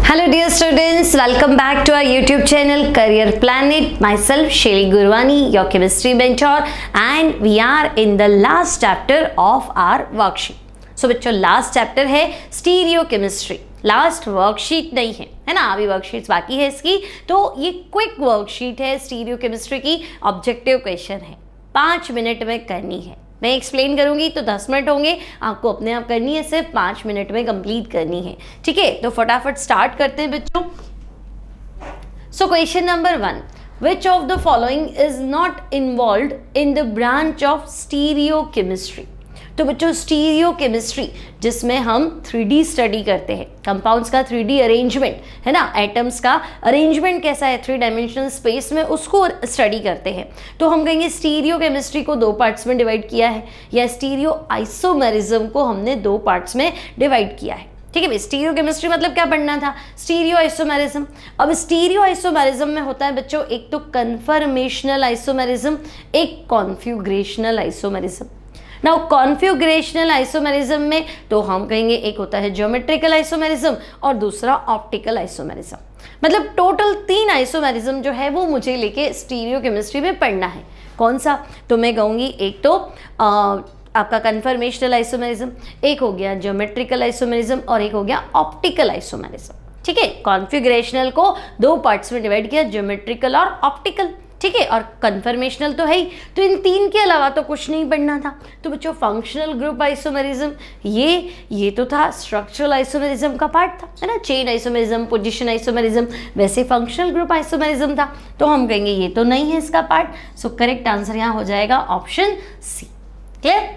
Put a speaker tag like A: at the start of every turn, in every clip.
A: Hello dear students, welcome back to our YouTube channel Career Planet. Myself Shelly Gurwani, your chemistry mentor, and we are in the last chapter of our worksheet. So बच्चों last chapter है stereo chemistry, last worksheet नहीं है ना, अभी worksheets बाकी है इसकी। तो ये क्विक वर्कशीट है स्टीरियो केमिस्ट्री की, ऑब्जेक्टिव क्वेश्चन है, 5 मिनट में करनी है। मैं एक्सप्लेन करूंगी तो 10 मिनट होंगे, आपको अपने आप करनी है, सिर्फ 5 मिनट में कंप्लीट करनी है। ठीक है, तो फटाफट स्टार्ट करते हैं बच्चों। So question number 1, which of the following is not involved in the branch of stereo chemistry. तो बच्चों स्टीरियो केमिस्ट्री जिसमें हम 3D स्टडी करते हैं, कंपाउंड्स का 3D अरेंजमेंट है ना, एटम्स का अरेंजमेंट कैसा है 3 डायमेंशनल स्पेस में, उसको स्टडी करते हैं। तो हम कहेंगे स्टीरियो केमिस्ट्री को 2 पार्ट्स में डिवाइड किया है, या स्टीरियो आइसोमेरिज्म को हमने 2 पार्ट्स में डिवाइड किया है। ठीक है भाई, स्टीरियो केमिस्ट्री मतलब क्या पढ़ना था, स्टीरियो आइसोमेरिज्म। अब स्टीरियो आइसोमेरिज्म में होता है बच्चों एक तो कन्फर्मेशनल आइसोमेरिज्म, एक configurational isomerism. Now configurational isomerism में तो हम कहेंगे एक होता है ज्योमेट्रिकल आइसोमेरिज्म और दूसरा ऑप्टिकल आइसोमेरिज्म। मतलब टोटल 3 आइसोमेरिज्म जो है वो मुझे लेके स्टीरियो केमिस्ट्री में पढ़ना है। कौन सा, तो मैं कहूँगी एक तो आपका कन्फर्मेशनल आइसोमेरिज्म, एक हो गया ज्योमेट्रिकल आइसोमेरिज्म और एक हो गया ऑप्टिकल आइसोमेरिज्म। ठीक है, कॉन्फिगरेशनल को 2 पार्ट्स में डिवाइड किया, ज्योमेट्रिकल और ऑप्टिकल। ठीक है, और कन्फर्मेशनल तो है ही, तो इन 3 के अलावा तो कुछ नहीं पढ़ना था। तो बच्चों फंक्शनल ग्रुप आइसोमेरिज्म ये तो था स्ट्रक्चरल आइसोमेरिज्म का पार्ट था, है ना, चेन आइसोमेरिज्म, पोजीशन आइसोमेरिज्म, वैसे फंक्शनल ग्रुप आइसोमेरिज्म था। तो हम कहेंगे ये तो नहीं है इसका पार्ट। सो करेक्ट आंसर यहाँ हो जाएगा ऑप्शन सी। क्लियर,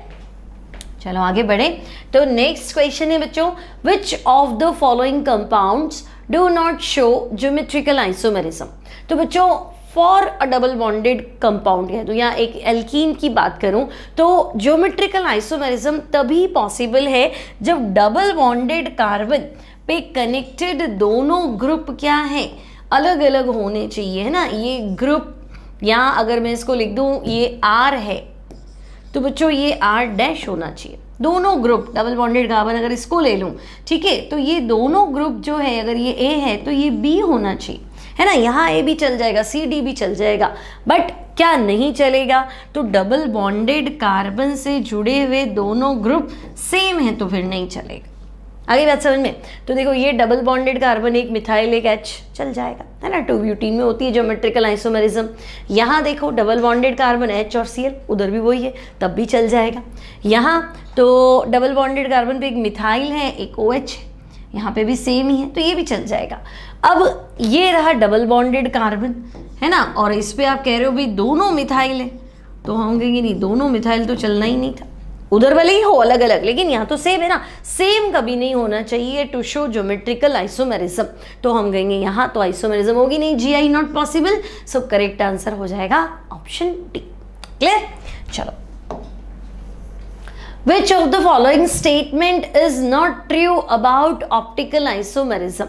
A: चलो आगे बढ़े। तो नेक्स्ट क्वेश्चन है बच्चों, विच of the following compounds do not show geometrical isomerism. तो बच्चों for a double bonded compound है, तो यहाँ एक एल्कीन की बात करूं तो ज्योमेट्रिकल आइसोमेरिज्म तभी पॉसिबल है जब डबल बॉन्डेड कार्बन पे कनेक्टेड दोनों ग्रुप क्या है, अलग अलग होने चाहिए, है ना। ये ग्रुप यहाँ अगर मैं इसको लिख दूं ये R है, तो बच्चों ये R डैश होना चाहिए। दोनों ग्रुप डबल बॉन्डेड कार्बन अगर इसको ले लूँ, ठीक है, तो ये दोनों ग्रुप जो है अगर ये A है तो ये B होना चाहिए, है ना। यहाँ A भी चल जाएगा, C D भी चल जाएगा, बट क्या नहीं चलेगा, तो डबल बॉन्डेड कार्बन से जुड़े हुए दोनों ग्रुप सेम है तो फिर नहीं चलेगा। आगे बात समझ में। तो देखो ये डबल बॉन्डेड कार्बन एक मिथाइल एक H चल जाएगा, है ना, 2 ब्यूटीन में होती है ज्योमेट्रिकल आइसोमेरिज्म। यहाँ देखो डबल बॉन्डेड कार्बन H और Cl, उधर भी वही है, तब भी चल जाएगा। यहाँ तो डबल बॉन्डेड कार्बन पे एक मिथाइल है एक OH है, यहाँ पे भी सेम ही है तो ये भी चल जाएगा। अब ये रहा डबल बॉन्डेड कार्बन, है ना, और इस पे आप कह रहे हो भाई दोनों मिथाइल है, तो हम कहेंगे नहीं, दोनों मिथाइल तो चलना ही नहीं था, उधर भले ही हो अलग अलग लेकिन यहाँ तो सेम है ना। सेम कभी नहीं होना चाहिए टू शो ज्योमेट्रिकल आइसोमेरिज्म, तो हम कहेंगे यहाँ तो आइसोमेरिज्म होगी नहीं, GI not possible. So correct answer हो जाएगा ऑप्शन डी। क्लियर, चलो। Which of the following statement is not true about optical isomerism?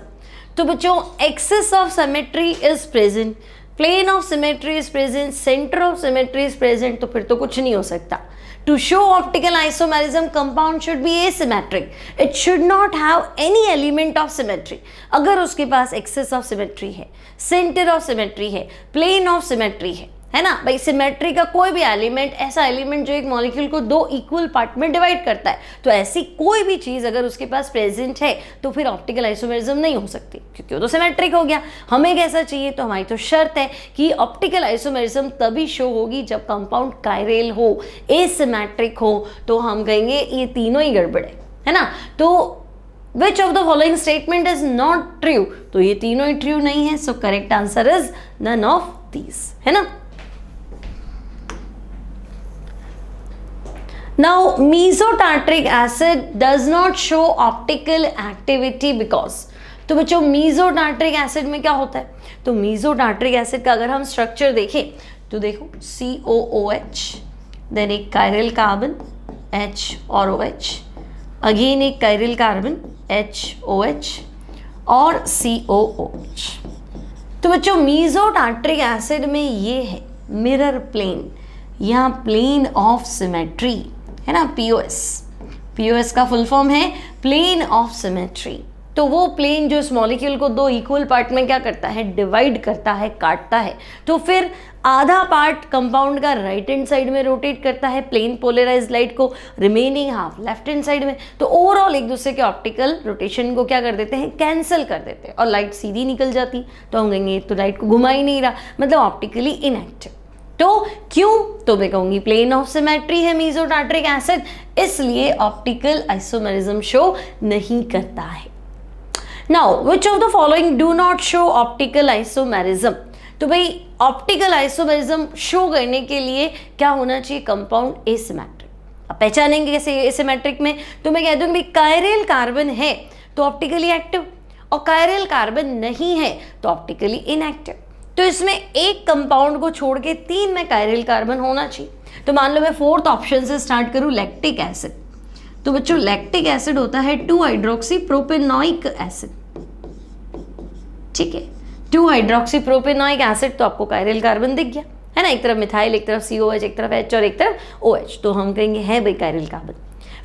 A: तो बच्चों excess of symmetry is present, plane of symmetry is present, center of symmetry is present, तो फिर तो कुछ नहीं हो सकता। To show optical isomerism, compound should be asymmetric. It should not have any element of symmetry. अगर उसके पास excess of symmetry है, center of symmetry है, plane of symmetry है ना भाई, सिमेट्री का कोई भी एलिमेंट, ऐसा एलिमेंट जो एक मॉलिक्यूल को 2 इक्वल पार्ट में डिवाइड करता है, तो ऐसी कोई भी चीज़ अगर उसके पास प्रेजेंट है तो फिर ऑप्टिकल आइसोमेरिज्म नहीं हो सकती, क्योंकि वो तो सिमेट्रिक हो गया। हमें कैसा चाहिए, तो हमारी तो शर्त है कि ऑप्टिकल आइसोमेरिज्म तभी शो होगी जब कंपाउंड कायरल हो, एसिमेट्रिक हो, तो हम कहेंगे ये तीनों ही गड़बड़ है ना। तो which of the following statement is not true, तो ये तीनों ही ट्रू नहीं है। So correct answer is none of these, है ना। Now mesotartric acid does not show optical activity because, तो बच्चों mesotartric acid में क्या होता है, तो mesotartric acid का अगर हम स्ट्रक्चर देखें तो देखो COOH, देन एक कायरल कार्बन H और OH, अगेन एक कायरल कार्बन HOH और COOH। तो बच्चों mesotartric acid में ये है मिरर प्लेन, यहाँ प्लेन ऑफ सिमेट्री, है ना, POS का फुल फॉर्म है प्लेन ऑफ सिमेट्री। तो वो प्लेन जो इस मॉलिक्यूल को दो इक्वल पार्ट में क्या करता है, डिवाइड करता है, काटता है। तो फिर आधा पार्ट कंपाउंड का राइट हैंड साइड में रोटेट करता है प्लेन पोलराइज्ड लाइट को, remaining half left hand side में। तो ओवरऑल एक दूसरे के ऑप्टिकल रोटेशन को क्या कर देते हैं, कैंसिल कर देते हैं और लाइट सीधी निकल जाती। तो हम कहेंगे तो लाइट को घुमा ही नहीं रहा, मतलब ऑप्टिकली इनएक्टिव। तो क्यों, तो मैं कहूंगी प्लेन ऑफ सिमेट्री है मीसो टार्ट्रिक एसिड, इसलिए ऑप्टिकल आइसोमेरिज्म शो नहीं करता है। Now which of the following do not show optical isomerism. तो भाई ऑप्टिकल आइसोमेरिज्म शो करने के लिए क्या होना चाहिए, कंपाउंड एसिमेट्रिक। अब पहचानेंगे कैसे एसिमेट्रिक में, तो मैं कह दूंगी कायरल कार्बन है तो ऑप्टिकली एक्टिव, और कायरल कार्बन नहीं है तो ऑप्टिकली इनएक्टिव। तो इसमें एक कंपाउंड को छोड़ के 3 में कायरल कार्बन होना चाहिए। तो मान लो मैं 4th ऑप्शन से स्टार्ट करूं, लैक्टिक एसिड। तो बच्चों लैक्टिक एसिड होता है 2-हाइड्रोक्सीप्रोपेनोइक एसिड, ठीक है। 2-हाइड्रोक्सीप्रोपेनोइक एसिड, तो आपको कायरल कार्बन दिख गया है ना, एक तरफ मिथाइल, एक तरफ COH, एक तरफ H और एक तरफ OH, तो हम कहेंगे है भाई कायरल कार्बन।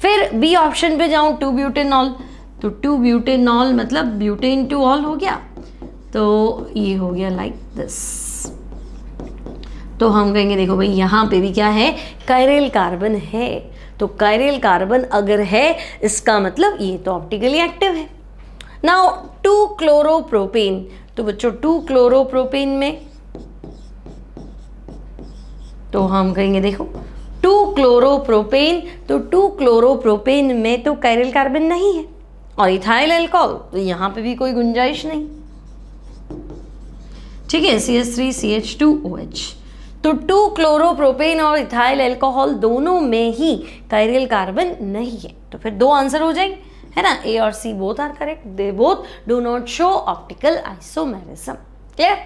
A: फिर बी ऑप्शन पे जाऊं, 2-ब्यूटेनॉल। तो 2-ब्यूटेनॉल मतलब ब्यूटेन टू ऑल हो गया, तो ये हो गया लाइक दिस। तो हम कहेंगे देखो भाई यहाँ पे भी क्या है, कायरल कार्बन है। तो कायरल कार्बन अगर है इसका मतलब ये तो ऑप्टिकली एक्टिव है। नाउ 2-क्लोरोप्रोपेन, तो बच्चों 2-क्लोरोप्रोपेन में तो हम कहेंगे देखो 2-क्लोरोप्रोपेन, तो 2-क्लोरोप्रोपेन में तो कायरल कार्बन नहीं है, और इथाइल अल्कोहल तो यहाँ पे भी कोई गुंजाइश नहीं, ठीक है। CH3CH2OH, तो 2-क्लोरोप्रोपेन और इथाइल अल्कोहल दोनों में ही कायरल कार्बन नहीं है। तो फिर 2 आंसर हो जाएंगे, है ना, A और C both are correct, they both do not show optical isomerism. Clear?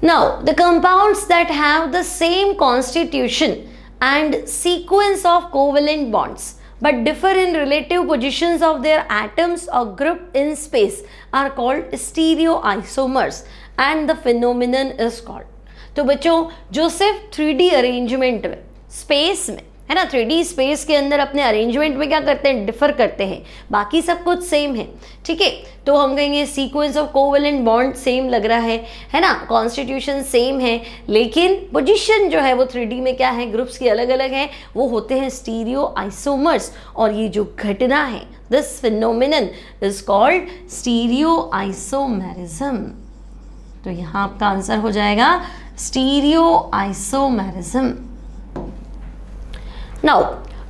A: Now the compounds that have the same constitution and sequence of covalent bonds but differ in relative positions of their atoms or group in space are called stereoisomers and the phenomenon is called। तो बच्चों जो सिर्फ 3D arrangement में, space में, है ना, 3D space के अंदर अपने अरेंजमेंट में क्या करते हैं, डिफर करते हैं, बाकी सब कुछ सेम है, ठीक है। तो हम कहेंगे sequence of covalent bond same लग रहा है ना, कॉन्स्टिट्यूशन सेम है, लेकिन पोजीशन जो है वो 3D में क्या है, ग्रुप्स की अलग अलग है, वो होते हैं स्टीरियो आइसोमर्स। और ये जो घटना है, this phenomenon is called stereo isomerism. तो यहाँ आपका आंसर हो जाएगा stereo isomerism. Now,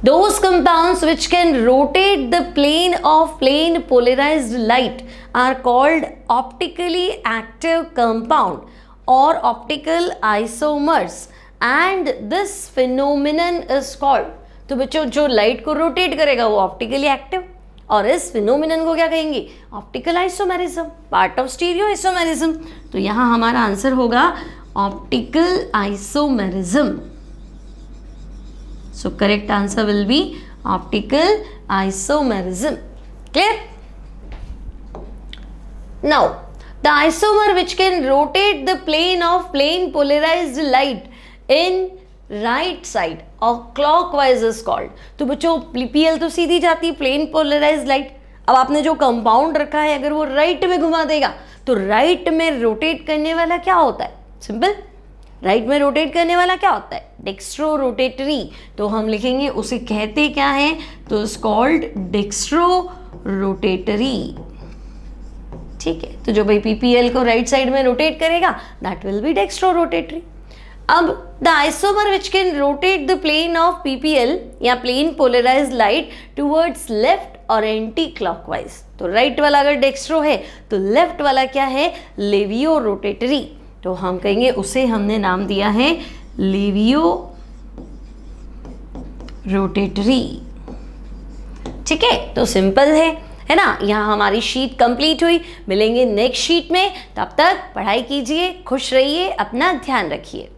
A: those compounds which can rotate the plane of plane polarized light are called optically active compound or optical isomers and this phenomenon is called। तो बच्चों जो light को rotate करेगा वो ऑप्टिकली एक्टिव, और इस phenomenon को क्या कहेंगे, optical isomerism, part of stereo isomerism. तो यहाँ हमारा आंसर होगा optical isomerism. So correct answer will be optical isomerism. Clear? Now, the isomer which can rotate the plane of plane polarized light in right side or clockwise is called। तो बच्चों PL तो सीधी जाती है, plane polarized light. अब आपने जो compound रखा है अगर वो राइट में घुमा देगा तो राइट में रोटेट करने वाला क्या होता है, सिंपल, राइट में रोटेट करने वाला क्या होता है, डेक्स्ट्रो रोटेटरी। तो हम लिखेंगे उसे कहते क्या है, तो इट्स कॉल्ड डेक्स्ट्रो रोटेटरी, ठीक है। तो जो भाई PPL को राइट साइड में रोटेट करेगा that will be dextro rotatory. अब the isomer which can rotate the plane of PPL या plane polarized light towards left और एंटी क्लॉकवाइज। तो राइट वाला अगर डेक्स्ट्रो है तो लेफ्ट वाला क्या है, लेवियो रोटेटरी। तो हम कहेंगे उसे हमने नाम दिया है लेवियो रोटेटरी, ठीक है। तो सिंपल है ना। यहाँ हमारी शीट कंप्लीट हुई, मिलेंगे नेक्स्ट शीट में, तब तक पढ़ाई कीजिए, खुश रहिए, अपना ध्यान रखिए।